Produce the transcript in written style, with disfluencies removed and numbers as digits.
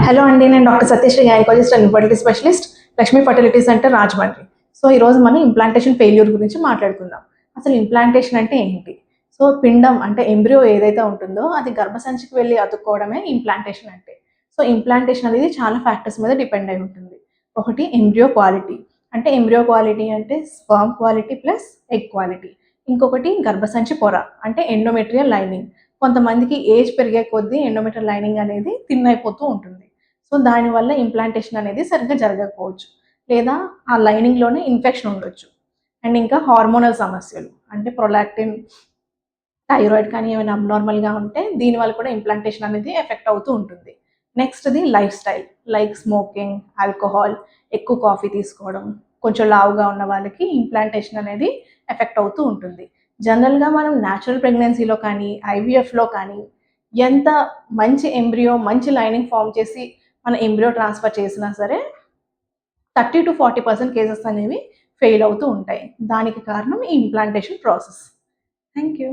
Hello అండి, నేను doctor Satish, gynaecologist and infertility specialist, Lakshmi fertility centre, Rajahmundry. So ఈరోజు మనం ఇంప్లాంటేషన్ ఫెయిల్యూర్ గురించి మాట్లాడుకుందాం. అసలు ఇంప్లాంటేషన్ అంటే ఏంటి? సో పిండం అంటే ఎంబ్రియో ఏదైతే ఉంటుందో అది గర్భసంచికి వెళ్ళి అతుక్కోవడమే ఇంప్లాంటేషన్ అంటే. సో ఇంప్లాంటేషన్ అనేది చాలా ఫ్యాక్టర్స్ మీద డిపెండ్ అయి ఉంటుంది. ఒకటి ఎంబ్రియో క్వాలిటీ, అంటే ఎంబ్రియో క్వాలిటీ అంటే sperm quality plus egg quality. ఇంకొకటి గర్భసంచి పొర అంటే ఎండోమెట్రియల్ లైనింగ్. కొంతమందికి ఏజ్ పెరిగే కొద్దీ ఎండోమెట్రియల్ లైనింగ్ అనేది థిన్ అయిపోతూ ఉంటుంది. సో దానివల్ల ఇంప్లాంటేషన్ అనేది సరిగ్గా జరగకపోవచ్చు, లేదా ఆ లైనింగ్లోనే ఇన్ఫెక్షన్ ఉండొచ్చు. అండ్ ఇంకా హార్మోనల్ సమస్యలు అంటే ప్రొలాక్టిన్, థైరాయిడ్ కానీ ఏమైనా అబ్నార్మల్గా ఉంటే దీనివల్ల కూడా ఇంప్లాంటేషన్ అనేది ఎఫెక్ట్ అవుతూ ఉంటుంది. నెక్స్ట్ది life style, like smoking, alcohol, ఎక్కువ కాఫీ తీసుకోవడం, కొంచెం లావుగా ఉన్న వాళ్ళకి ఇంప్లాంటేషన్ అనేది ఎఫెక్ట్ అవుతూ ఉంటుంది. జనరల్గా మనం న్యాచురల్ ప్రెగ్నెన్సీలో కానీ ఐవీఎఫ్లో కానీ ఎంత మంచి ఎంబ్రియో మంచి లైనింగ్ ఫామ్ చేసి మన ఎంబ్రియో ట్రాన్స్ఫర్ చేసినా సరే 30-40% కేసెస్ అనేవి ఫెయిల్ అవుతూ ఉంటాయి. దానికి కారణం ఈ ఇంప్లాంటేషన్ ప్రాసెస్. Thank you.